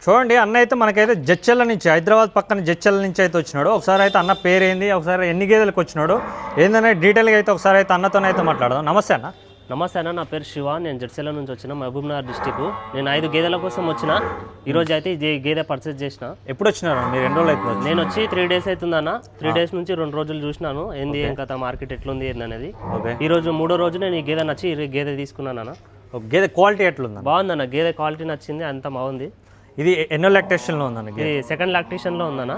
చూడండి అన్న అయితే మనకైతే జడ్చర్ల నుంచి హైదరాబాద్ పక్కన జడ్చర్ల నుంచి అయితే వచ్చినాడు. ఒకసారి అయితే అన్న పేరు ఏంది, ఒకసారి ఎన్ని గేదెలకు వచ్చినాడు ఏందనే డీటెయిల్గా అయితే ఒకసారి అయితే అన్నతోనైతే మాట్లాడదాం. నమస్తే అన్న. నమస్తే అన్న, నా పేరు శివ. నేను జడ్చర్ల నుంచి వచ్చిన, మహబూబ్నగర్ డిస్టిక్. నేను 5 గేదెల కోసం వచ్చిన. ఈరోజు అయితే గేదె పర్చేస్ చేసిన. ఎప్పుడు వచ్చినారు మీరు? 2 రోజులు అవుతుంది. నేను వచ్చి 3 డేస్ అవుతుందన్న. 3 డేస్ నుంచి 2 రోజులు చూసినాను ఏంది ఏం కథ, మార్కెట్ ఎట్లుంది ఏందనేది. ఈ రోజు 3వ రోజు నేను ఈ గేదె నచ్చి గేదె తీసుకున్నాను అన్న. గేదె క్వాలిటీ ఎట్లుంది? బాగుందన్న, గేదె క్వాలిటీ నచ్చింది, అంత బాగుంది. ఇది ఎన్నో లాక్టేషన్లో ఉందన్న? ఇది 2nd లాక్టేషన్లో ఉందన్న.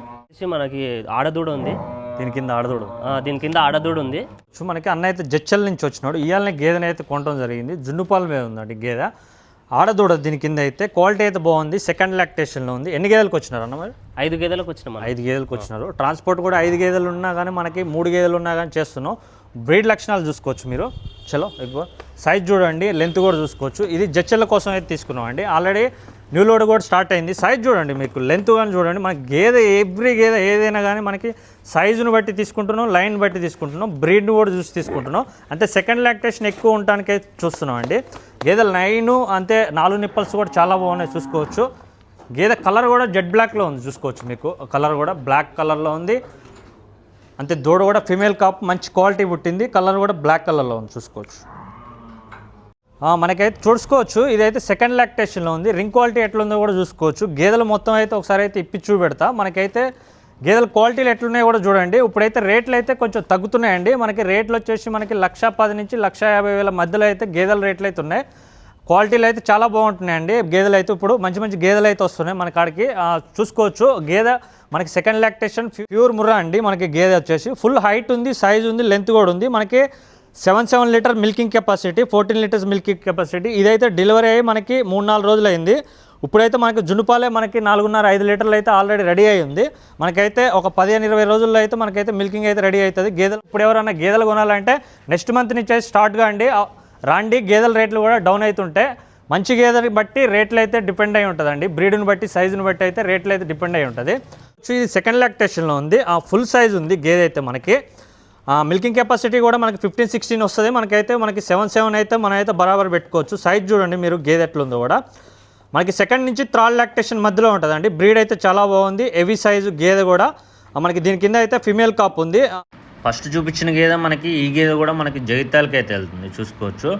మనకి ఆడదూడ ఉంది, దీని కింద ఆడదూడు. దీని కింద ఆడదూడు ఉంది. సో మనకి అన్న అయితే జడ్చర్ల నుంచి వచ్చినాడు. ఇవాళనే గేదెని అయితే కొనడం జరిగింది. జున్నుపాల మీద ఉందండి గేదె, ఆడదూడ. దీని కింద అయితే క్వాలిటీ అయితే బాగుంది, 2nd లాక్టేషన్లో ఉంది. ఎన్ని గేదెలకు వచ్చినారు అన్న మరి? 5 గేదెలకు వచ్చినాం. 5 గేదెలకు వచ్చినారు. ట్రాన్స్పోర్ట్ కూడా 5 గేదెలు ఉన్నా కానీ మనకి 3 గేదెలు ఉన్నా కానీ చేస్తున్నాం. బ్రీడ్ లక్షణాలు చూసుకోవచ్చు మీరు. చలో ఎక్కువ సైజ్ చూడండి, లెంత్ కూడా చూసుకోవచ్చు. ఇది జడ్చర్ల కోసం అయితే తీసుకున్నాం అండి. ఆల్రెడీ న్యూ లోడ్ కూడా స్టార్ట్ అయింది. సైజ్ చూడండి, మీకు లెంత్ కానీ చూడండి. మనకి గేదె ఎవ్రీ గేదె ఏదైనా కానీ మనకి సైజును బట్టి తీసుకుంటున్నాం, లైన్ బట్టి తీసుకుంటున్నాం, బ్రీడ్ని కూడా చూసి తీసుకుంటున్నాం. అంతే 2nd లాక్టేషన్ ఎక్కువ ఉండటానికి చూస్తున్నాం అండి. గేదె లైను అంతే 4 నిప్పల్స్ కూడా చాలా బాగున్నాయి చూసుకోవచ్చు. గేదె కలర్ కూడా జెడ్ బ్లాక్లో ఉంది చూసుకోవచ్చు. మీకు కలర్ కూడా బ్లాక్ కలర్లో ఉంది. అంతే దూడ కూడా ఫీమేల్ కాప్ మంచి క్వాలిటీ పుట్టింది. కలర్ కూడా బ్లాక్ కలర్లో ఉంది చూసుకోవచ్చు. మనకైతే చూసుకోవచ్చు. ఇదైతే 2nd లాక్టేషన్లో ఉంది. రింగ్ క్వాలిటీ ఎట్లుందో కూడా చూసుకోవచ్చు. గేదెలు మొత్తం అయితే ఒకసారి అయితే ఇప్పి చూపెడతా. మనకైతే గేదెల క్వాలిటీలు ఎట్లున్నాయో కూడా చూడండి. ఇప్పుడైతే రేట్లు అయితే కొంచెం తగ్గుతున్నాయండి. మనకి రేట్లు వచ్చేసి మనకి 1,10,000 నుంచి 1,50,000 మధ్యలో అయితే గేదెల రేట్లు అయితే ఉన్నాయి. క్వాలిటీలు అయితే చాలా బాగుంటున్నాయండి. గేదెలు అయితే ఇప్పుడు మంచి మంచి గేదెలు అయితే వస్తున్నాయి మన కాడికి. చూసుకోవచ్చు గేదె మనకి 2nd లాక్టేషన్ ప్యూర్ ముర్రా అండి. మనకి గేదె వచ్చేసి ఫుల్ హైట్ ఉంది, సైజ్ ఉంది, లెంత్ కూడా ఉంది. మనకి 7 litre milking capacity, 14 litres milking capacity. ఇదైతే డెలివరీ అయ్యి మనకి 3-4 రోజులు అయింది. ఇప్పుడైతే మనకి జున్నుపాలే మనకి 4.5-5 లీటర్లు అయితే ఆల్రెడీ రెడీ అయి ఉంది. మనకైతే ఒక 15-20 రోజుల్లో అయితే మనకైతే మిల్కింగ్ అయితే రెడీ అవుతుంది. గేదెలు ఇప్పుడు ఎవరైనా గేదెలు కొనాలంటే నెక్స్ట్ మంత్ నుంచి అయితే స్టార్ట్గా అండి రాండి. గేదెల రేట్లు కూడా డౌన్ అవుతుంటాయి. మంచి గేదెని బట్టి రేట్లు అయితే డిపెండ్ అయి ఉంటుందండి. బ్రీడ్ని బట్టి, సైజుని బట్టి అయితే రేట్లు అయితే డిపెండ్ అయి ఉంటుంది. సో ఇది 2nd లాక్టేషన్లో ఉంది. ఫుల్ సైజ్ ఉంది గేదె అయితే మనకి. మిల్కింగ్ కెపాసిటీ కూడా మనకి 15-16 వస్తుంది. మనకైతే 7 అయితే మనమైతే బరాబర్ పెట్టుకోవచ్చు. సైజ్ చూడండి మీరు గేదె ఎట్లుందో కూడా. మనకి 2nd నుంచి 3rd లాక్టేషన్ మధ్యలో ఉంటుందండి. బ్రీడ్ అయితే చాలా బాగుంది, హెవీ సైజు గేదె కూడా. మనకి దీని కింద అయితే ఫీమేల్ కాప్ ఉంది. ఫస్ట్ చూపించిన గేదె మనకి ఈ గేదె కూడా మనకి జగిత్యాలకి అయితే వెళ్తుంది చూసుకోవచ్చు.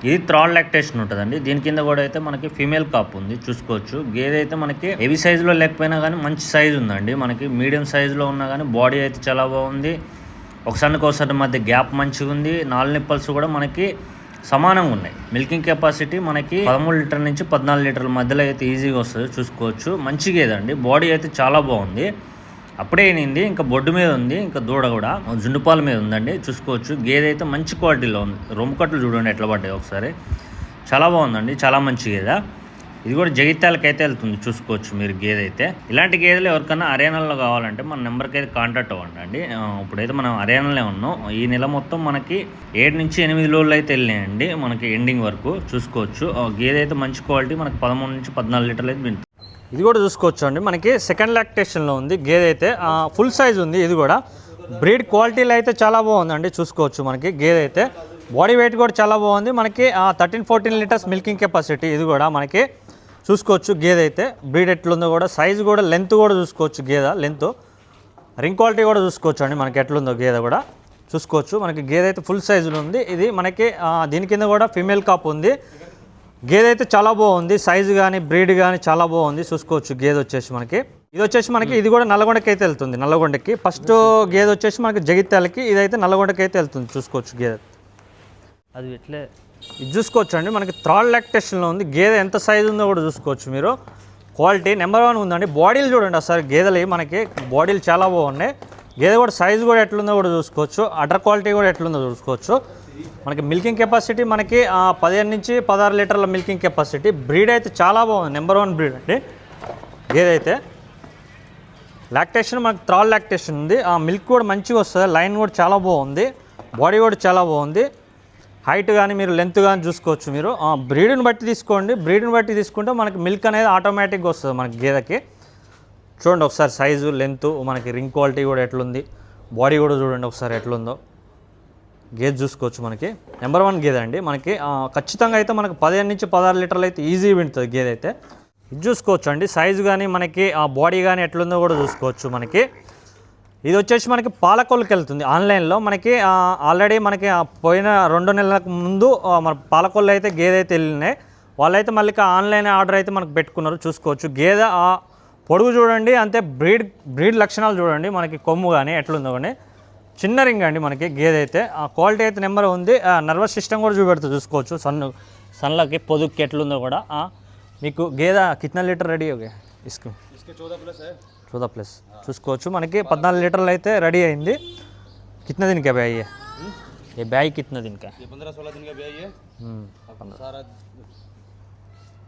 ఇది 3rd లాక్టేషన్ ఉంటుందండి. దీని కింద కూడా అయితే మనకి ఫీమేల్ కాప్ ఉంది చూసుకోవచ్చు. గేదె అయితే మనకి హెవీ సైజులో లేకపోయినా కానీ మంచి సైజు ఉందండి. మనకి మీడియం సైజులో ఉన్నా కానీ బాడీ అయితే చాలా బాగుంది. ఒకసారి మధ్య గ్యాప్ మంచిగా ఉంది. 4 నిప్పల్స్ కూడా మనకి సమానంగా ఉన్నాయి. మిల్కింగ్ కెపాసిటీ మనకి 13 లీటర్ నుంచి 14 లీటర్ల మధ్యలో అయితే ఈజీగా వస్తుంది చూసుకోవచ్చు. మంచి గేదె అండి, బాడీ అయితే చాలా బాగుంది. అప్పుడే అయినింది, ఇంకా బొడ్డు మీద ఉంది, ఇంకా దూడ కూడా జుండుపాల మీద ఉందండి చూసుకోవచ్చు. గేదె అయితే మంచి క్వాలిటీలో ఉంది. రొమ్ము కట్లు చూడండి ఎట్లా పడ్డాయి ఒకసారి. చాలా బాగుందండి, చాలా మంచి గేదె. ఇది కూడా జగిత్యాలకి అయితే వెళ్తుంది చూసుకోవచ్చు మీరు గేదె అయితే. ఇలాంటి గేదెలు ఎవరికైనా హర్యానాలో కావాలంటే మన నెంబర్కి అయితే కాంటాక్ట్ అవ్వండి అండి. ఇప్పుడైతే మనం హర్యానాలో ఉన్నాం. ఈ నెల మొత్తం మనకి 7 నుంచి 8 రోజులు అయితే వెళ్ళినాయండి మనకి ఎండింగ్ వరకు చూసుకోవచ్చు. గేదె అయితే మంచి క్వాలిటీ, మనకి 13 నుంచి 14 లీటర్లు అయితే వింటుంది. ఇది కూడా చూసుకోవచ్చు అండి. మనకి 2nd లాక్టేషన్లో ఉంది గేదె అయితే. ఫుల్ సైజ్ ఉంది. ఇది కూడా బ్రీడ్ క్వాలిటీలు అయితే చాలా బాగుందండి చూసుకోవచ్చు. మనకి గేదె అయితే బాడీ వెయిట్ కూడా చాలా బాగుంది. మనకి 13-14 లీటర్స్ మిల్కింగ్ కెపాసిటీ. ఇది కూడా మనకి చూసుకోవచ్చు. గేదె అయితే బ్రీడ్ ఎట్లుందో కూడా, సైజు కూడా, లెంత్ కూడా చూసుకోవచ్చు. గేదె లెంత్, రింగ్ క్వాలిటీ కూడా చూసుకోవచ్చు అండి. మనకి ఎట్లుందో గేదె కూడా చూసుకోవచ్చు. మనకి గేదె అయితే ఫుల్ సైజులో ఉంది. ఇది మనకి దీని కింద కూడా ఫీమేల్ కాప్ ఉంది. గేదె అయితే చాలా బాగుంది. సైజు కానీ, బ్రీడ్ కానీ చాలా బాగుంది చూసుకోవచ్చు. గేదె వచ్చేసి మనకి ఇది కూడా నల్లగొండకి అయితే వెళ్తుంది. నల్లగొండకి ఫస్ట్ గేదె వచ్చేసి మనకి జగిత్యాలకి, ఇదైతే నల్లగొండకి అయితే వెళ్తుంది చూసుకోవచ్చు. గేదె అది ఎట్లే ఇది చూసుకోవచ్చు అండి. మనకి 3rd లాక్టేషన్లో ఉంది. గేదె ఎంత సైజు ఉందో కూడా చూసుకోవచ్చు మీరు. క్వాలిటీ నెంబర్ 1 ఉందండి. బాడీలు చూడండి ఒకసారి. గేదెలు మనకి బాడీలు చాలా బాగున్నాయి. గేదె కూడా సైజు కూడా ఎట్లుందో కూడా చూసుకోవచ్చు. అడర్ క్వాలిటీ కూడా ఎట్లుందో చూసుకోవచ్చు. మనకి మిల్కింగ్ కెపాసిటీ మనకి 15 నుంచి 16 లీటర్ల మిల్కింగ్ కెపాసిటీ. బ్రీడ్ అయితే చాలా బాగుంది, నెంబర్ 1 బ్రీడ్ అండి గేదె అయితే. లాక్టేషన్ మనకి 3rd లాక్టేషన్ ఉంది. మిల్క్ కూడా మంచిగా వస్తుంది. లైన్ కూడా చాలా బాగుంది, బాడీ కూడా చాలా బాగుంది. హైట్ కానీ మీరు లెంత్ కానీ చూసుకోవచ్చు మీరు. బ్రీడ్ని బట్టి తీసుకోండి. బ్రీడ్ని బట్టి తీసుకుంటే మనకి మిల్క్ అనేది ఆటోమేటిక్గా వస్తుంది మనకి గేదెకి. చూడండి ఒకసారి సైజు, లెంత్, మనకి రింగ్ క్వాలిటీ కూడా ఎట్లుంది, బాడీ కూడా చూడండి ఒకసారి ఎట్లుందో. గేదె చూసుకోవచ్చు. మనకి నెంబర్ 1 గేదె అండి. మనకి ఖచ్చితంగా అయితే మనకి 15 నుంచి 16 లీటర్లు అయితే ఈజీ వింటుంది గేదె అయితే. ఇది చూసుకోవచ్చు అండి, సైజు కానీ మనకి ఆ బాడీ కానీ ఎట్లుందో కూడా చూసుకోవచ్చు. మనకి ఇది వచ్చేసి మనకి పాలకొల్లుకి వెళ్తుంది ఆన్లైన్లో. మనకి ఆల్రెడీ మనకి పోయిన 2 నెలలకు ముందు మన పాలకొల్లు అయితే గేదె అయితే వెళ్ళినాయి. వాళ్ళైతే మళ్ళీ ఆన్లైన్ ఆర్డర్ అయితే మనకు పెట్టుకున్నారు. చూసుకోవచ్చు గేదె పొడుగు చూడండి, అంతే బ్రీడ్ లక్షణాలు చూడండి. మనకి కొమ్ము కానీ ఎట్లుందో కానీ చిన్న రింగ్ అండి మనకి గేదె అయితే. ఆ క్వాలిటీ అయితే నెంబర్ ఉంది. నర్వస్ సిస్టమ్ కూడా చూపెడుతుంది చూసుకోవచ్చు. సన్లకి పొదుగుకి ఎట్లుందో కూడా. మీకు గేదె కిतना లీటర్ రెడీ ఓకే ఇసుకు 14+ చూసుకోవచ్చు. మనకి 14 లీటర్లు అయితే రెడీ అయింది. कितना दिन का ब्याई है ये ब्याई कितना दिन का 15-16 दिन का ब्याई है सारा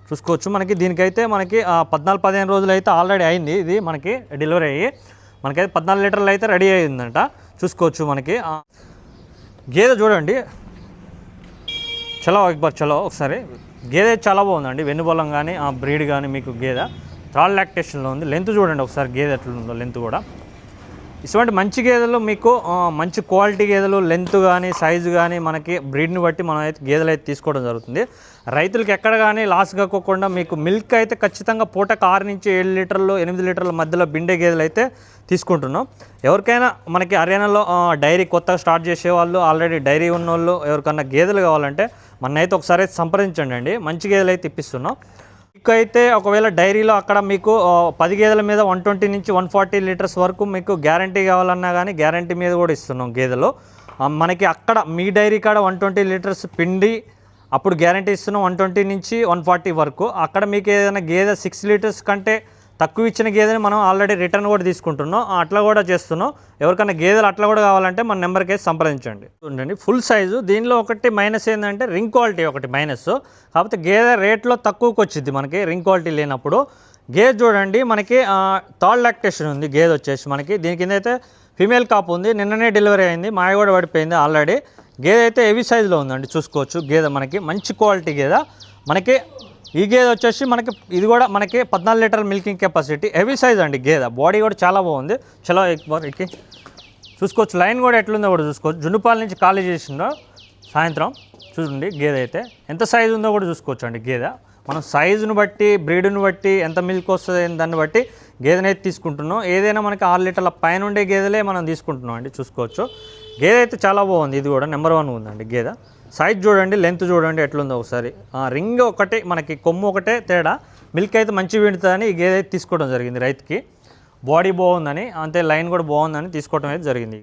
చూసుకోవచ్చు. మనకి దీనికైతే మనకి 14-15 రోజులు అయితే ఆల్రెడీ అయింది. ఇది మనకి డెలివరీ అయ్యి మనకైతే 14 లీటర్లు అయితే రెడీ అయిందంట. చూసుకోవచ్చు. మనకి గేదె చూడండి, చలో చలో ఒకసారి. గేదె చాలా బాగుందండి, వెన్నుబలం కానీ ఆ బ్రీడ్ కానీ మీకు గేదె థర్డ్ లాక్టేషన్లో ఉంది. లెంత్ చూడండి ఒకసారి గేదె ఎట్లుందో లెంత్ కూడా. ఇటువంటి మంచి గేదెలు మీకు మంచి క్వాలిటీ గేదెలు లెంత్ కానీ సైజు కానీ మనకి బ్రీడ్ని బట్టి మనం అయితే గేదెలు అయితే తీసుకోవడం జరుగుతుంది. రైతులకు ఎక్కడ కానీ లాస్ కాకోకుండా మీకు మిల్క్ అయితే ఖచ్చితంగా పూటకు 6 నుంచి 7 లీటర్లు 8 లీటర్ల మధ్యలో బిండే గేదెలు అయితే తీసుకుంటున్నాం. ఎవరికైనా మనకి హర్యానాలో డైరీ కొత్తగా స్టార్ట్ చేసేవాళ్ళు, ఆల్రెడీ డైరీ ఉన్నోళ్ళు ఎవరికన్నా గేదెలు కావాలంటే మనైతే ఒకసారి అయితే సంప్రదించండి అండి. మంచి గేదెలు అయితే ఇప్పిస్తున్నాం. మీకు అయితే ఒకవేళ డైరీలో అక్కడ మీకు 10 గేదెల మీద 120 నుంచి 140 లీటర్స్ వరకు మీకు గ్యారంటీ కావాలన్నా కానీ గ్యారంటీ మీద కూడా ఇస్తున్నాం గేదెలు. మనకి అక్కడ మీ డైరీ కాడ 120 లీటర్స్ పిండి అప్పుడు గ్యారంటీ ఇస్తున్నాం 120 నుంచి 140 వరకు. అక్కడ మీకు ఏదైనా గేదె 6 లీటర్స్ కంటే తక్కువ ఇచ్చిన గేదెని మనం ఆల్రెడీ రిటర్న్ కూడా తీసుకుంటున్నాం, అట్లా కూడా చేస్తున్నాం. ఎవరికైనా గేదెలు అట్లా కూడా కావాలంటే మన నెంబర్కి అయితే సంప్రదించండి. చూడండి ఫుల్ సైజు. దీనిలో ఒకటి మైనస్ ఏంటంటే రింగ్ క్వాలిటీ ఒకటి మైనస్. కాకపోతే గేదె రేట్లో తక్కువకి వచ్చింది మనకి రింగ్ క్వాలిటీ లేనప్పుడు. గేదె చూడండి మనకి థర్డ్ లాక్టేషన్ ఉంది గేదె వచ్చేసి మనకి. దీని కింద అయితే ఫీమేల్ కాప్ ఉంది, నిన్ననే డెలివరీ అయింది, మాయ కూడా పడిపోయింది ఆల్రెడీ. గేదె అయితే హెవీ సైజులో ఉందండి చూసుకోవచ్చు. గేదె మనకి మంచి క్వాలిటీ గేదె మనకి. ఈ గేదె వచ్చేసి మనకి ఇది కూడా మనకి 14 litre milking capacity, heavy size అండి గేదె. బాడీ కూడా చాలా బాగుంది. చలో ఎక్కి చూసుకోవచ్చు. లైన్ కూడా ఎట్లుందో కూడా చూసుకోవచ్చు. జున్నుపాల నుంచి ఖాళీ చేసిందో సాయంత్రం చూడండి. గేదె అయితే ఎంత సైజు ఉందో కూడా చూసుకోవచ్చు అండి గేదె. మనం సైజును బట్టి బ్రీడ్ని బట్టి ఎంత మిల్క్ వస్తుంది దాన్ని బట్టి గేదెని అయితే తీసుకుంటున్నాం. ఏదైనా మనకి 6 లీటర్ల పైన ఉండే గేదెలే మనం తీసుకుంటున్నాం అండి. చూసుకోవచ్చు గేదె అయితే చాలా బాగుంది. ఇది కూడా నెంబర్ 1 ఉందండి గేదె. సైజ్ చూడండి, లెంత్ చూడండి ఎట్లుందో ఒకసారి. రింగ్ ఒకటి మనకి కొమ్ము ఒకటే తేడా. మిల్క్ అయితే మంచి విండుతుందని ఈ గేదె అయితే తీసుకోవడం జరిగింది రైతుకి. బాడీ బాగుందని అంతే, లైన్ కూడా బాగుందని తీసుకోవడం అయితే జరిగింది.